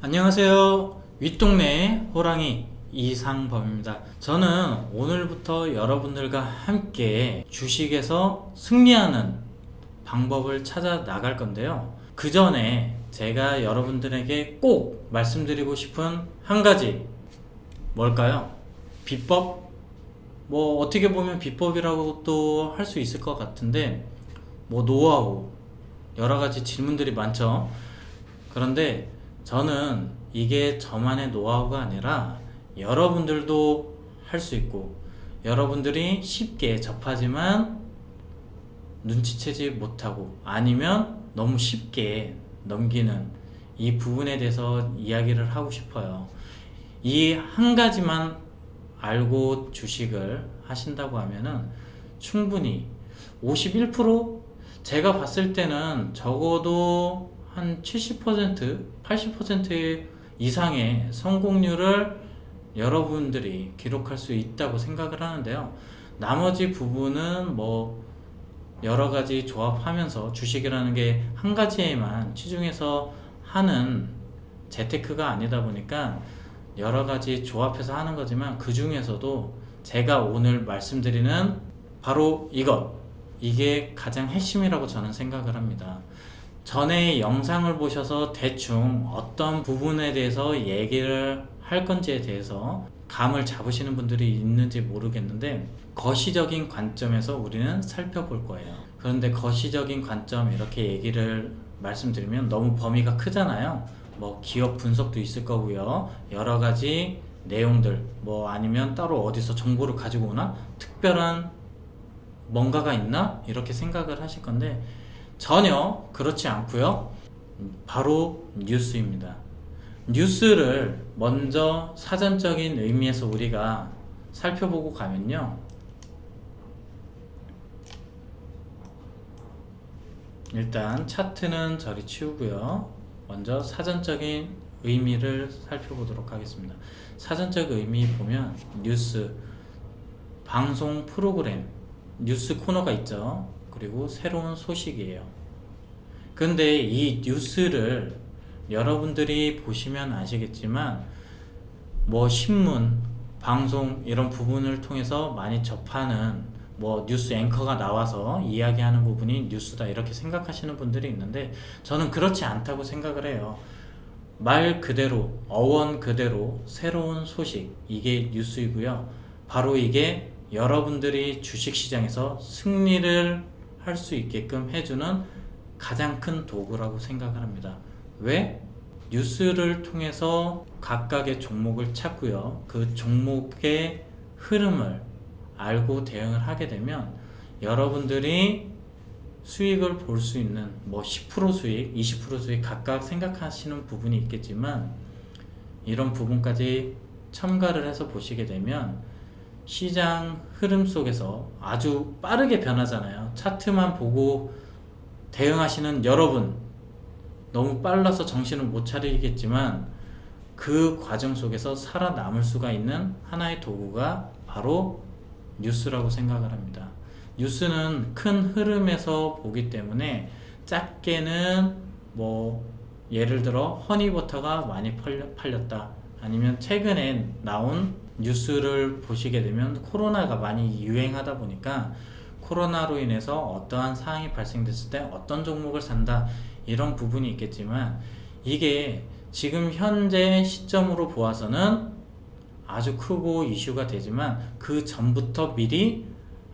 안녕하세요. 윗동네 호랑이 이상범입니다. 저는 오늘부터 여러분들과 함께 주식에서 승리하는 방법을 찾아 나갈 건데요. 그 전에 제가 여러분들에게 꼭 말씀드리고 싶은 한 가지, 뭘까요? 비법? 뭐 어떻게 보면 비법이라고도 할 수 있을 것 같은데, 뭐 노하우, 여러 가지 질문들이 많죠. 그런데 저는 이게 저만의 노하우가 아니라 여러분들도 할 수 있고, 여러분들이 쉽게 접하지만 눈치채지 못하고 아니면 너무 쉽게 넘기는 이 부분에 대해서 이야기를 하고 싶어요. 이 한 가지만 알고 주식을 하신다고 하면은 충분히 51%? 제가 봤을 때는 적어도 한 70%, 80% 이상의 성공률을 여러분들이 기록할 수 있다고 생각을 하는데요. 나머지 부분은 뭐 여러 가지 조합하면서, 주식이라는 게 한 가지에만 치중해서 하는 재테크가 아니다 보니까 여러 가지 조합해서 하는 거지만, 그 중에서도 제가 오늘 말씀드리는 바로 이게 가장 핵심이라고 저는 생각을 합니다. 전에 영상을 보셔서 대충 어떤 부분에 대해서 얘기를 할 건지에 대해서 감을 잡으시는 분들이 있는지 모르겠는데, 거시적인 관점에서 우리는 살펴볼 거예요. 그런데 거시적인 관점 이렇게 얘기를 말씀드리면 너무 범위가 크잖아요. 뭐 기업 분석도 있을 거고요, 여러 가지 내용들, 뭐 아니면 따로 어디서 정보를 가지고 오나, 특별한 뭔가가 있나, 이렇게 생각을 하실 건데 전혀 그렇지 않고요. 바로 뉴스입니다. 뉴스를 먼저 사전적인 의미에서 우리가 살펴보고 가면요, 일단 차트는 저리 치우고요, 먼저 사전적인 의미를 살펴보도록 하겠습니다. 사전적 의미 보면 뉴스, 방송 프로그램, 뉴스 코너가 있죠. 그리고 새로운 소식이에요. 근데 이 뉴스를 여러분들이 보시면 아시겠지만, 뭐 신문, 방송 이런 부분을 통해서 많이 접하는, 뭐 뉴스 앵커가 나와서 이야기하는 부분이 뉴스다 이렇게 생각하시는 분들이 있는데, 저는 그렇지 않다고 생각을 해요. 말 그대로, 어원 그대로 새로운 소식, 이게 뉴스이고요. 바로 이게 여러분들이 주식시장에서 승리를 할 수 있게끔 해주는 가장 큰 도구라고 생각을 합니다. 왜? 뉴스를 통해서 각각의 종목을 찾고요, 그 종목의 흐름을 알고 대응을 하게 되면 여러분들이 수익을 볼 수 있는, 뭐 10% 수익, 20% 수익 각각 생각하시는 부분이 있겠지만, 이런 부분까지 첨가를 해서 보시게 되면 시장 흐름 속에서 아주 빠르게 변하잖아요. 차트만 보고 대응하시는 여러분, 너무 빨라서 정신을 못 차리겠지만 그 과정 속에서 살아남을 수가 있는 하나의 도구가 바로 뉴스라고 생각을 합니다. 뉴스는 큰 흐름에서 보기 때문에, 작게는 뭐 예를 들어 허니버터가 많이 팔렸다, 아니면 최근에 나온 뉴스를 보시게 되면 코로나가 많이 유행하다 보니까 코로나로 인해서 어떠한 상황이 발생됐을 때 어떤 종목을 산다, 이런 부분이 있겠지만, 이게 지금 현재 시점으로 보아서는 아주 크고 이슈가 되지만 그 전부터 미리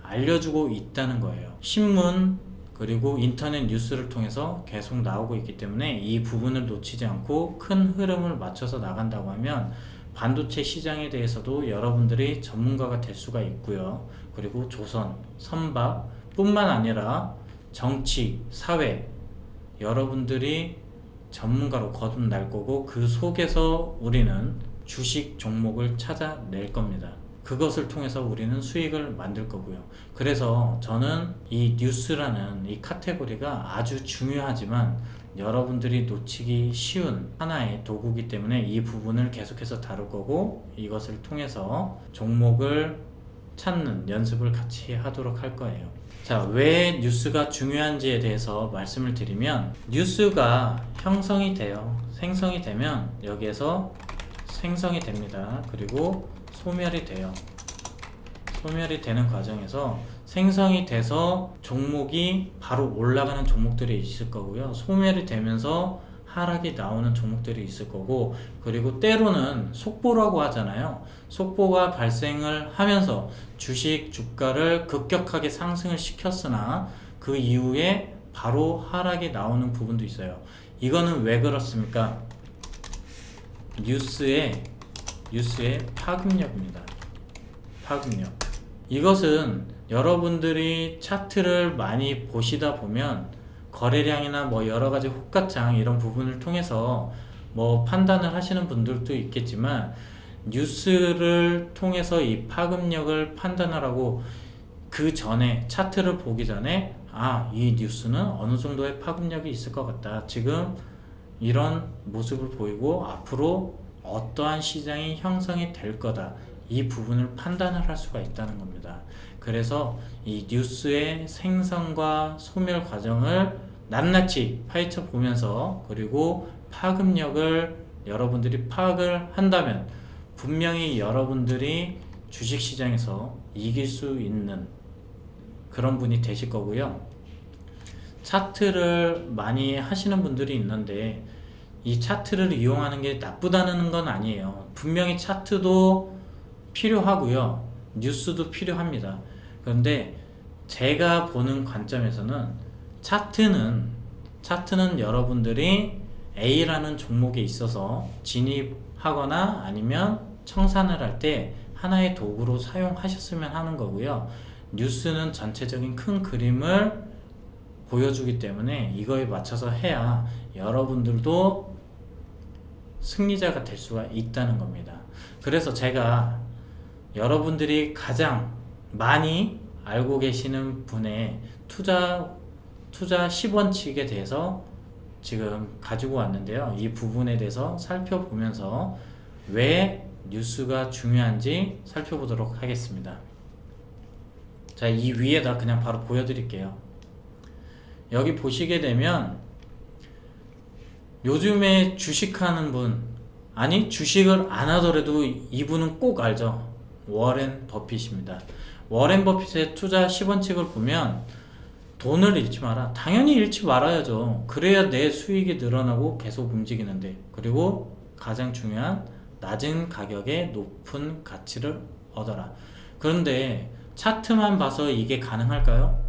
알려주고 있다는 거예요. 신문 그리고 인터넷 뉴스를 통해서 계속 나오고 있기 때문에 이 부분을 놓치지 않고 큰 흐름을 맞춰서 나간다고 하면 반도체 시장에 대해서도 여러분들이 전문가가 될 수가 있고요. 그리고 조선, 선박 뿐만 아니라 정치, 사회, 여러분들이 전문가로 거듭날 거고, 그 속에서 우리는 주식 종목을 찾아낼 겁니다. 그것을 통해서 우리는 수익을 만들 거고요. 그래서 저는 이 뉴스라는 이 카테고리가 아주 중요하지만 여러분들이 놓치기 쉬운 하나의 도구이기 때문에 이 부분을 계속해서 다룰 거고, 이것을 통해서 종목을 찾는 연습을 같이 하도록 할 거예요. 자, 왜 뉴스가 중요한지에 대해서 말씀을 드리면, 뉴스가 형성이 돼요. 생성이 되면 여기에서 생성이 됩니다. 그리고 소멸이 돼요. 소멸이 되는 과정에서 생성이 돼서 종목이 바로 올라가는 종목들이 있을 거고요. 소멸이 되면서 하락이 나오는 종목들이 있을 거고, 그리고 때로는 속보라고 하잖아요. 속보가 발생을 하면서 주식 주가를 급격하게 상승을 시켰으나 그 이후에 바로 하락이 나오는 부분도 있어요. 이거는 왜 그렇습니까? 뉴스의 파급력입니다. 파급력. 이것은 여러분들이 차트를 많이 보시다 보면 거래량이나 뭐 여러가지 호가창 이런 부분을 통해서 뭐 판단을 하시는 분들도 있겠지만, 뉴스를 통해서 이 파급력을 판단을 하고, 그 전에 차트를 보기 전에 이 뉴스는 어느 정도의 파급력이 있을 것 같다, 지금 이런 모습을 보이고 앞으로 어떠한 시장이 형성이 될 거다, 이 부분을 판단을 할 수가 있다는 겁니다. 그래서 이 뉴스의 생성과 소멸 과정을 낱낱이 파헤쳐 보면서, 그리고 파급력을 여러분들이 파악을 한다면 분명히 여러분들이 주식시장에서 이길 수 있는 그런 분이 되실 거고요. 차트를 많이 하시는 분들이 있는데 이 차트를 이용하는 게 나쁘다는 건 아니에요. 분명히 차트도 필요하고요, 뉴스도 필요합니다. 그런데 제가 보는 관점에서는 차트는 여러분들이 A라는 종목에 있어서 진입하거나 아니면 청산을 할 때 하나의 도구로 사용하셨으면 하는 거고요. 뉴스는 전체적인 큰 그림을 보여주기 때문에 이거에 맞춰서 해야 여러분들도 승리자가 될 수가 있다는 겁니다. 그래서 제가 여러분들이 가장 많이 알고 계시는 분의 투자 10원칙에 대해서 지금 가지고 왔는데요. 이 부분에 대해서 살펴보면서 왜 뉴스가 중요한지 살펴보도록 하겠습니다. 자, 이 위에다 그냥 바로 보여드릴게요. 여기 보시게 되면 요즘에 주식하는 분, 아니 주식을 안 하더라도 이분은 꼭 알죠. 워렌 버핏입니다. 워렌 버핏의 투자 10원칙을 보면 돈을 잃지 마라. 당연히 잃지 말아야죠. 그래야 내 수익이 늘어나고 계속 움직이는데, 그리고 가장 중요한 낮은 가격에 높은 가치를 얻어라. 그런데 차트만 봐서 이게 가능할까요?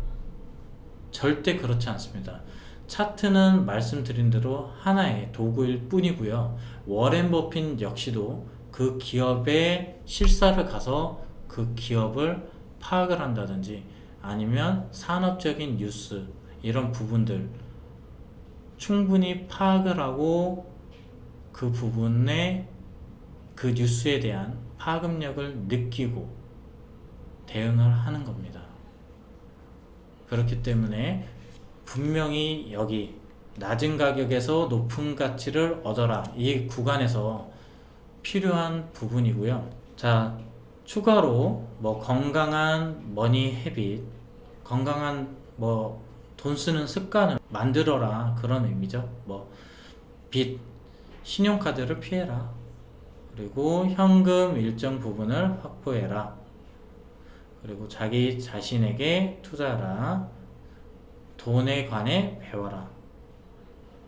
절대 그렇지 않습니다. 차트는 말씀드린 대로 하나의 도구일 뿐이고요. 워렌 버핏 역시도 그 기업의 실사를 가서 그 기업을 파악을 한다든지 아니면 산업적인 뉴스 이런 부분들 충분히 파악을 하고 그 부분에 그 뉴스에 대한 파급력을 느끼고 대응을 하는 겁니다. 그렇기 때문에 분명히 여기 낮은 가격에서 높은 가치를 얻어라, 이 구간에서 필요한 부분이고요. 자, 추가로 뭐 건강한 머니 헤빗, 건강한 뭐 돈 쓰는 습관을 만들어라, 그런 의미죠. 뭐 빚, 신용카드를 피해라, 그리고 현금 일정 부분을 확보해라, 그리고 자기 자신에게 투자하라, 돈에 관해 배워라,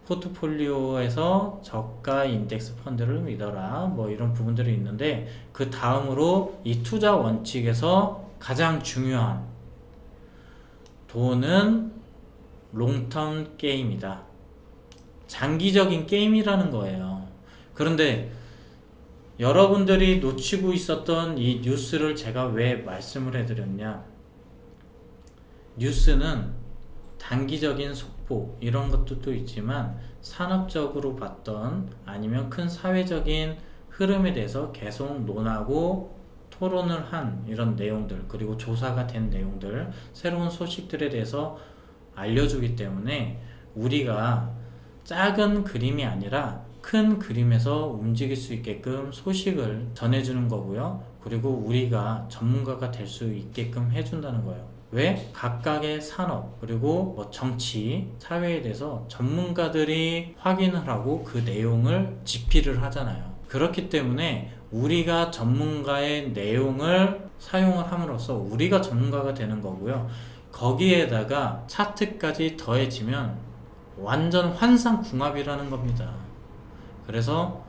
포트폴리오에서 저가 인덱스 펀드를 믿어라, 뭐 이런 부분들이 있는데, 그 다음으로 이 투자 원칙에서 가장 중요한 돈은 롱텀 게임이다, 장기적인 게임이라는 거예요. 그런데 여러분들이 놓치고 있었던 이 뉴스를 제가 왜 말씀을 해드렸냐, 뉴스는 단기적인 속보 이런 것도 있지만 산업적으로 봤던 아니면 큰 사회적인 흐름에 대해서 계속 논하고 토론을 한 이런 내용들, 그리고 조사가 된 내용들, 새로운 소식들에 대해서 알려주기 때문에 우리가 작은 그림이 아니라 큰 그림에서 움직일 수 있게끔 소식을 전해주는 거고요. 그리고 우리가 전문가가 될 수 있게끔 해준다는 거예요. 왜? 각각의 산업 그리고 뭐 정치, 사회에 대해서 전문가들이 확인을 하고 그 내용을 집필을 하잖아요. 그렇기 때문에 우리가 전문가의 내용을 사용을 함으로써 우리가 전문가가 되는 거고요. 거기에다가 차트까지 더해지면 완전 환상궁합이라는 겁니다. 그래서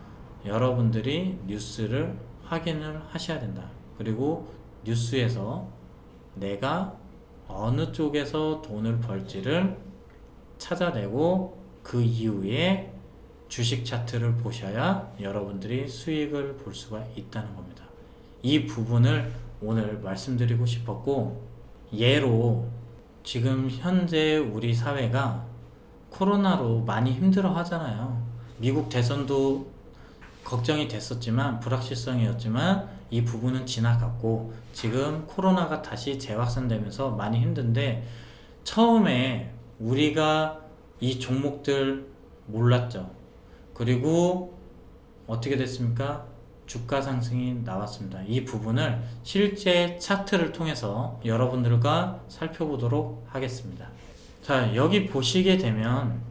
여러분들이 뉴스를 확인을 하셔야 된다. 그리고 뉴스에서 내가 어느 쪽에서 돈을 벌지를 찾아내고 그 이후에 주식 차트를 보셔야 여러분들이 수익을 볼 수가 있다는 겁니다. 이 부분을 오늘 말씀드리고 싶었고, 예로 지금 현재 우리 사회가 코로나로 많이 힘들어 하잖아요. 미국 대선도 걱정이 됐었지만 불확실성이었지만 이 부분은 지나갔고 지금 코로나가 다시 재확산되면서 많이 힘든데, 처음에 우리가 이 종목들 몰랐죠. 그리고 어떻게 됐습니까? 주가 상승이 나왔습니다. 이 부분을 실제 차트를 통해서 여러분들과 살펴보도록 하겠습니다. 자, 여기 보시게 되면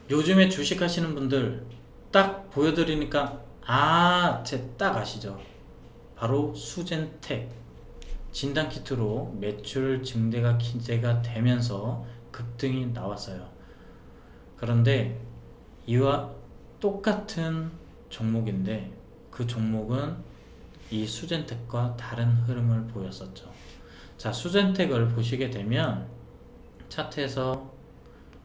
요즘에 주식 하시는 분들 딱 보여드리니까 제 딱 아시죠? 바로 수젠텍 진단키트로 매출 증대가 기대가 되면서 급등이 나왔어요. 그런데 이와 똑같은 종목인데 그 종목은 이 수젠텍과 다른 흐름을 보였었죠. 자, 수젠텍을 보시게 되면 차트에서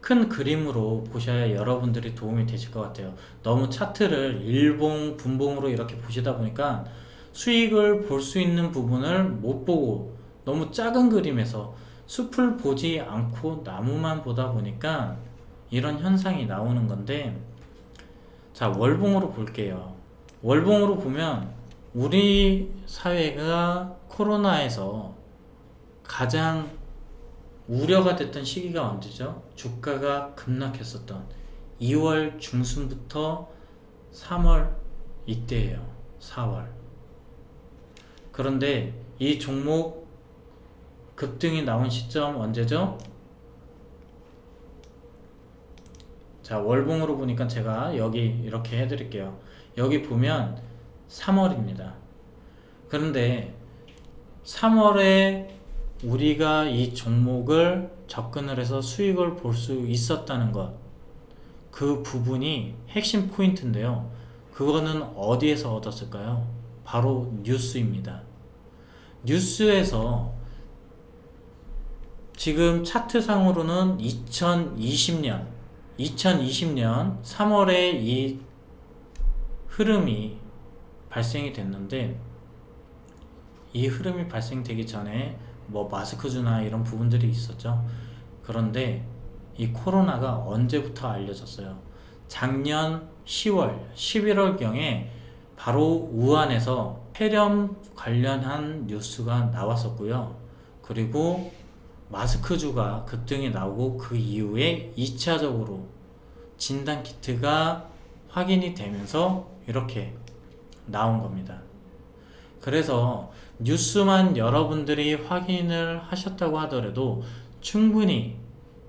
큰 그림으로 보셔야 여러분들이 도움이 되실 것 같아요. 너무 차트를 일봉, 분봉으로 이렇게 보시다 보니까 수익을 볼 수 있는 부분을 못 보고 너무 작은 그림에서 숲을 보지 않고 나무만 보다 보니까 이런 현상이 나오는 건데, 자, 월봉으로 볼게요. 월봉으로 보면 우리 사회가 코로나에서 가장 우려가 됐던 시기가 언제죠? 주가가 급락했었던 2월 중순부터 3월 이때예요. 4월. 그런데 이 종목 급등이 나온 시점 언제죠? 자, 월봉으로 보니까 제가 여기 이렇게 해드릴게요. 여기 보면 3월입니다. 그런데 3월에 우리가 이 종목을 접근을 해서 수익을 볼 수 있었다는 것, 그 부분이 핵심 포인트인데요. 그거는 어디에서 얻었을까요? 바로 뉴스입니다. 뉴스에서 지금 차트상으로는 2020년 3월에 이 흐름이 발생이 됐는데, 이 흐름이 발생되기 전에 뭐 마스크주나 이런 부분들이 있었죠. 그런데 이 코로나가 언제부터 알려졌어요? 작년 10월, 11월경에 바로 우한에서 폐렴 관련한 뉴스가 나왔었고요. 그리고 마스크주가 급등이 나오고 그 이후에 2차적으로 진단키트가 확인이 되면서 이렇게 나온 겁니다. 그래서 뉴스만 여러분들이 확인을 하셨다고 하더라도 충분히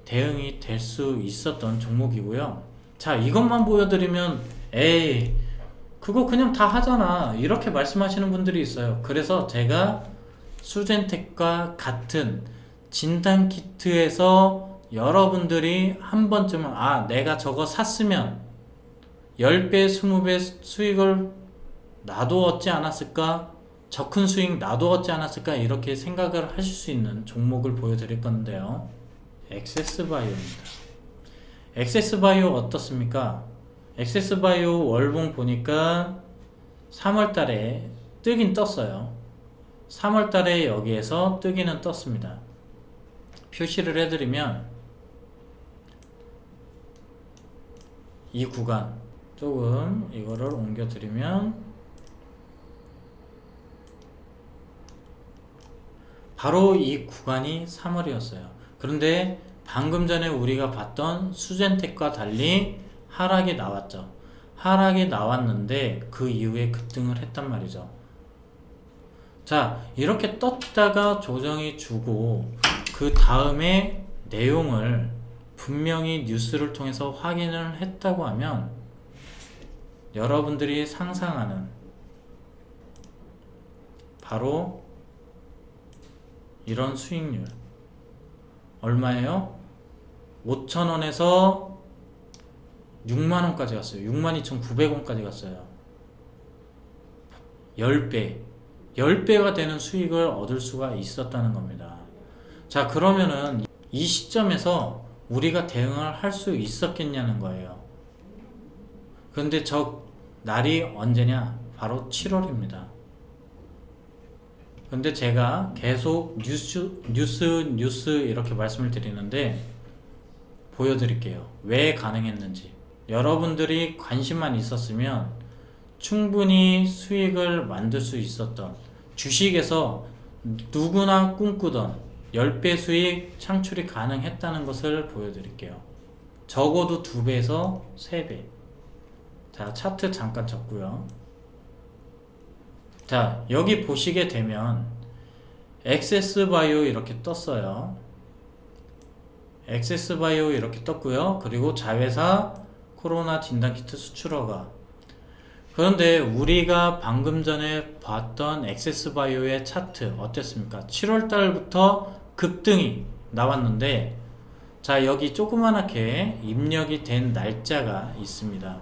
대응이 될 수 있었던 종목이고요. 자, 이것만 보여드리면 에이 그거 그냥 다 하잖아 이렇게 말씀하시는 분들이 있어요. 그래서 제가 수젠텍과 같은 진단키트에서 여러분들이 한 번쯤은 내가 저거 샀으면 10배, 20배 수익을 나도 얻지 않았을까? 저 큰 수익 나도 얻지 않았을까? 이렇게 생각을 하실 수 있는 종목을 보여드릴 건데요. 액세스바이오입니다. 액세스바이오 어떻습니까? 액세스바이오 월봉 보니까 3월달에 뜨긴 떴어요. 3월달에 여기에서 뜨기는 떴습니다. 표시를 해드리면 이 구간 조금 이거를 옮겨드리면 바로 이 구간이 3월이었어요. 그런데 방금 전에 우리가 봤던 수젠텍과 달리 하락이 나왔죠. 하락이 나왔는데 그 이후에 급등을 했단 말이죠. 자, 이렇게 떴다가 조정이 주고 그 다음에 내용을 분명히 뉴스를 통해서 확인을 했다고 하면 여러분들이 상상하는 바로 이런 수익률 얼마예요? 5,000원에서 6만원까지 갔어요. 62,900원까지 갔어요. 10배가 되는 수익을 얻을 수가 있었다는 겁니다. 자, 그러면은 이 시점에서 우리가 대응을 할 수 있었겠냐는 거예요. 그런데 저 날이 언제냐? 바로 7월입니다. 근데 제가 계속 뉴스 이렇게 말씀을 드리는데 보여드릴게요. 왜 가능했는지. 여러분들이 관심만 있었으면 충분히 수익을 만들 수 있었던, 주식에서 누구나 꿈꾸던 10배 수익 창출이 가능했다는 것을 보여드릴게요. 적어도 2배에서 3배. 자, 차트 잠깐 쳤고요. 자, 여기 보시게 되면 엑세스바이오 이렇게 떴어요. 엑세스바이오 이렇게 떴고요. 그리고 자회사 코로나 진단키트 수출허가. 그런데 우리가 방금 전에 봤던 엑세스바이오의 차트 어땠습니까? 7월달부터 급등이 나왔는데, 자, 여기 조그만하게 입력이 된 날짜가 있습니다.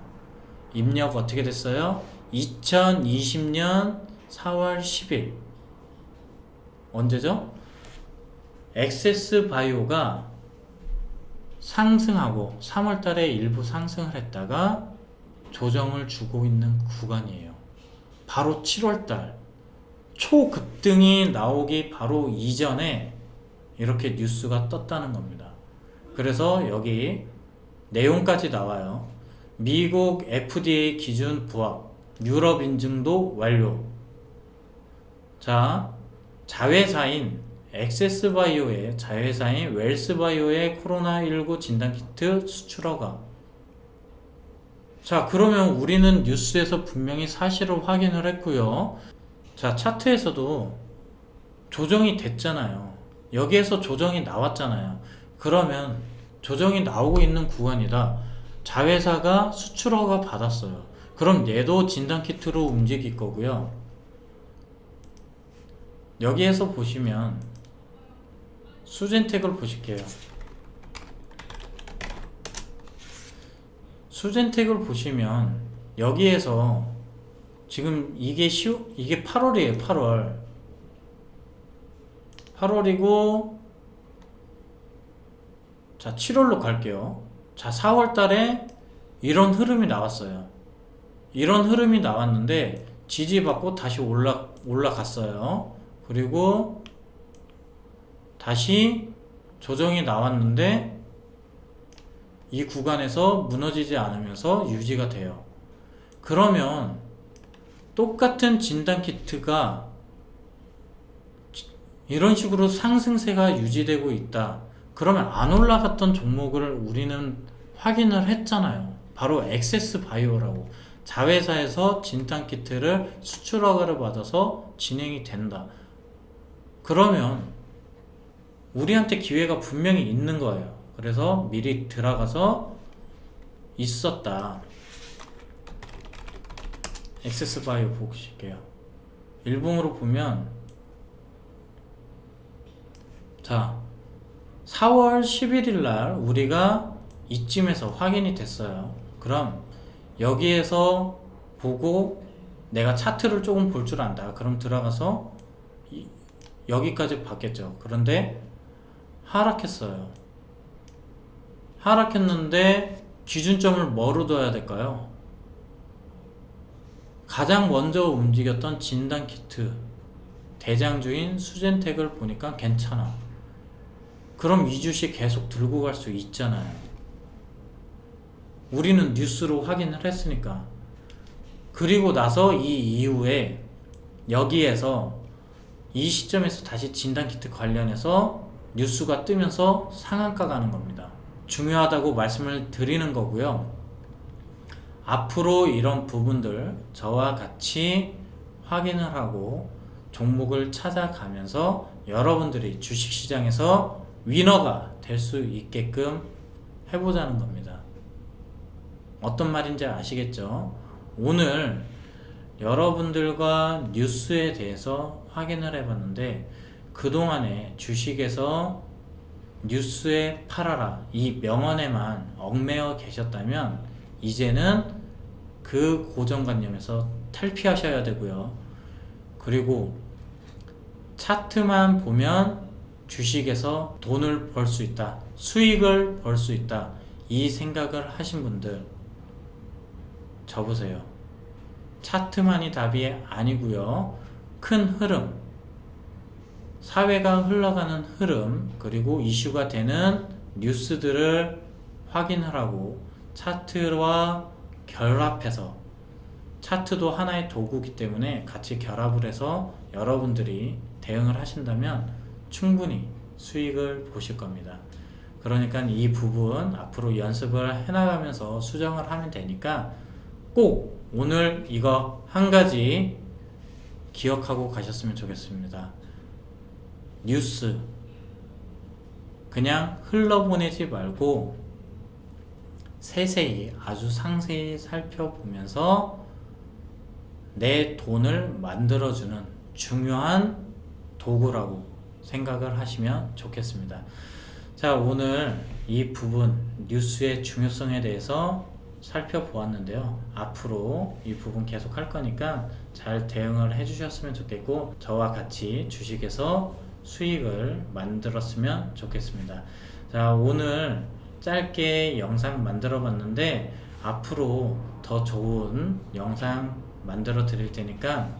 입력 어떻게 됐어요? 2020년 4월 10일. 언제죠? 엑세스바이오가 상승하고 3월달에 일부 상승을 했다가 조정을 주고 있는 구간이에요. 바로 7월달 초급등이 나오기 바로 이전에 이렇게 뉴스가 떴다는 겁니다. 그래서 여기 내용까지 나와요. 미국 FDA 기준 부합, 유럽 인증도 완료. 자, 자회사인 엑세스바이오의 자회사인 웰스바이오의 코로나19 진단키트 수출허가. 자, 그러면 우리는 뉴스에서 분명히 사실을 확인을 했고요. 자, 차트에서도 조정이 됐잖아요. 여기에서 조정이 나왔잖아요. 그러면 조정이 나오고 있는 구간이다. 자회사가 수출허가 받았어요. 그럼 얘도 진단키트로 움직일 거고요. 여기에서 보시면 수젠텍을 보실게요. 수젠텍을 보시면 여기에서 지금 이게 8월이에요. 8월이고, 자, 7월로 갈게요. 자, 4월 달에 이런 흐름이 나왔어요. 이런 흐름이 나왔는데 지지받고 다시 올라갔어요. 그리고 다시 조정이 나왔는데 이 구간에서 무너지지 않으면서 유지가 돼요. 그러면 똑같은 진단키트가 이런 식으로 상승세가 유지되고 있다. 그러면 안 올라갔던 종목을 우리는 확인을 했잖아요. 바로 엑세스바이오라고. 자회사에서 진단키트를 수출허가를 받아서 진행이 된다. 그러면 우리한테 기회가 분명히 있는 거예요. 그래서 미리 들어가서 있었다. 엑세스바이오 보실게요. 일봉으로 보면, 자, 4월 11일 날 우리가 이쯤에서 확인이 됐어요. 그럼 여기에서 보고 내가 차트를 조금 볼 줄 안다. 그럼 들어가서 여기까지 봤겠죠. 그런데 하락했어요. 하락했는데 기준점을 뭐로 둬야 될까요? 가장 먼저 움직였던 진단키트 대장주인 수젠텍을 보니까 괜찮아. 그럼 이 주식 계속 들고 갈 수 있잖아요. 우리는 뉴스로 확인을 했으니까. 그리고 나서 이 이후에 여기에서 이 시점에서 다시 진단키트 관련해서 뉴스가 뜨면서 상한가 가는 겁니다. 중요하다고 말씀을 드리는 거고요. 앞으로 이런 부분들 저와 같이 확인을 하고 종목을 찾아가면서 여러분들이 주식시장에서 위너가 될 수 있게끔 해보자는 겁니다. 어떤 말인지 아시겠죠? 오늘 여러분들과 뉴스에 대해서 확인을 해봤는데 그동안에 주식에서 뉴스에 팔아라 이 명언에만 얽매여 계셨다면 이제는 그 고정관념에서 탈피하셔야 되고요. 그리고 차트만 보면 주식에서 돈을 벌 수 있다, 수익을 벌 수 있다, 이 생각을 하신 분들 접으세요. 차트만이 답이 아니고요. 큰 흐름, 사회가 흘러가는 흐름, 그리고 이슈가 되는 뉴스들을 확인하라고 차트와 결합해서, 차트도 하나의 도구이기 때문에 같이 결합을 해서 여러분들이 대응을 하신다면 충분히 수익을 보실 겁니다. 그러니까 이 부분 앞으로 연습을 해나가면서 수정을 하면 되니까 꼭 오늘 이거 한 가지 기억하고 가셨으면 좋겠습니다. 뉴스 그냥 흘러보내지 말고 세세히, 아주 상세히 살펴보면서 내 돈을 만들어주는 중요한 도구라고 생각을 하시면 좋겠습니다. 자, 오늘 이 부분 뉴스의 중요성에 대해서 살펴보았는데요. 앞으로 이 부분 계속 할 거니까 잘 대응을 해주셨으면 좋겠고 저와 같이 주식에서 수익을 만들었으면 좋겠습니다. 자, 오늘 짧게 영상 만들어 봤는데 앞으로 더 좋은 영상 만들어 드릴 테니까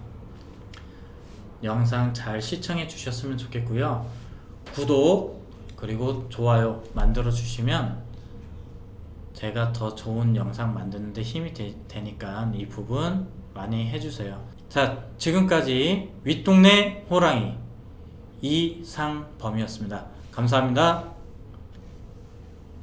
영상 잘 시청해 주셨으면 좋겠고요. 구독 그리고 좋아요 만들어 주시면 제가 더 좋은 영상 만드는데 힘이 되니까 이 부분 많이 해주세요. 자, 지금까지 윗동네 호랑이 이상범이었습니다. 감사합니다.